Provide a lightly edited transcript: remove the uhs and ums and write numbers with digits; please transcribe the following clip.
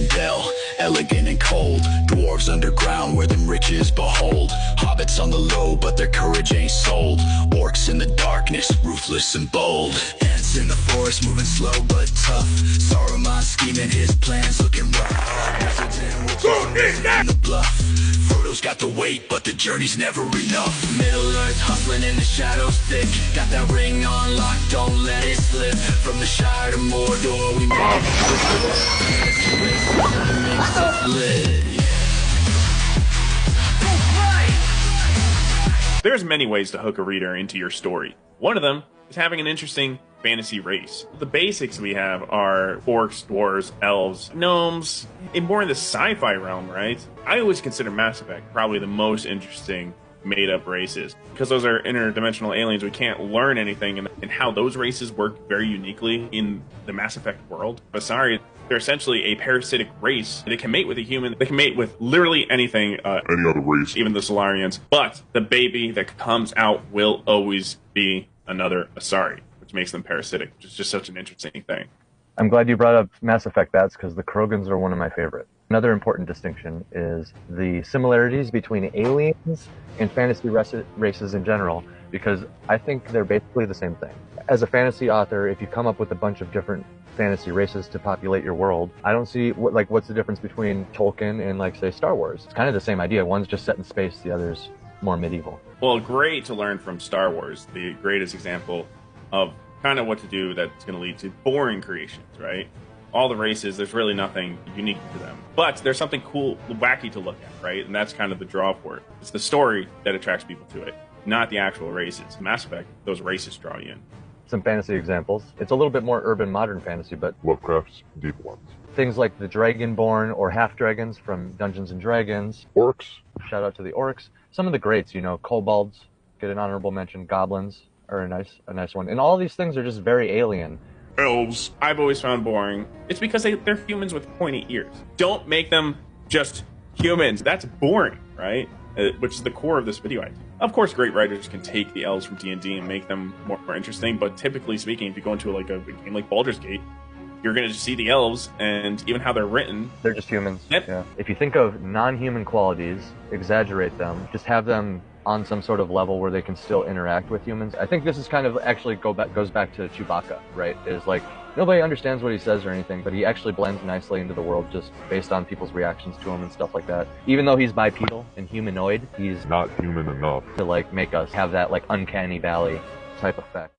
Dell, elegant and cold. Dwarves underground where them riches behold. Hobbits on the low, but their courage ain't sold. Orcs in the darkness, ruthless and bold. Ants in the forest, moving slow but tough. Saruman scheming his plans, looking rough. Wizards and wolves in the bluff. Frodo's got the weight, but the journey's never enough. Middle Earth hustling in the shadows thick. Got that ring on lock, don't let it slip. From the Shire to Mordor, we made There's many ways to hook a reader into your story. One of them is having an interesting fantasy race. The basics we have are orcs, dwarves, elves, gnomes, and more in the sci-fi realm, right? I always consider Mass Effect probably the most interesting made-up races. Because those are interdimensional aliens, we can't learn anything, and how those races work very uniquely in the Mass Effect world. Asari, they're essentially a parasitic race. They can mate with a human, they can mate with literally anything, any other race, even the Solarians. But the baby that comes out will always be another Asari, which makes them parasitic, which is just such an interesting thing. I'm glad you brought up Mass Effect bats, because the Krogans are one of my favorite. Another important distinction is the similarities between aliens and fantasy races in general, because I think they're basically the same thing. As a fantasy author, if you come up with a bunch of different fantasy races to populate your world, I don't see what's the difference between Tolkien and, like, say, Star Wars. It's kind of the same idea. One's just set in space, the other's more medieval. Well, great to learn from Star Wars, the greatest example of kind of what to do that's going to lead to boring creations, right? All the races, there's really nothing unique to them. But there's something cool, wacky to look at, right? And that's kind of the draw for it. It's the story that attracts people to it, not the actual races. Mass Effect, those races draw you in. Some fantasy examples. It's a little bit more urban modern fantasy, but Lovecraft's deep ones. Things like the Dragonborn or half-dragons from Dungeons & Dragons. Orcs. Shout out to the orcs. Some of the greats, you know, kobolds, get an honorable mention. Goblins are a nice one. And all these things are just very alien. Elves. I've always found boring. It's because they're humans with pointy ears. Don't make them just humans. That's boring, right? Which is the core of this video idea. Of course, great writers can take the elves from D&D and make them more interesting, but typically speaking, if you go into a game like Baldur's Gate, you're going to see the elves, and even how they're written. They're just humans. Yep. Yeah. If you think of non-human qualities, exaggerate them, just have them on some sort of level where they can still interact with humans. I think this is kind of actually goes back to Chewbacca, right? Is like, nobody understands what he says or anything, but he actually blends nicely into the world just based on people's reactions to him and stuff like that. Even though he's bipedal and humanoid, he's not human enough to, like, make us have that, like, uncanny valley type effect.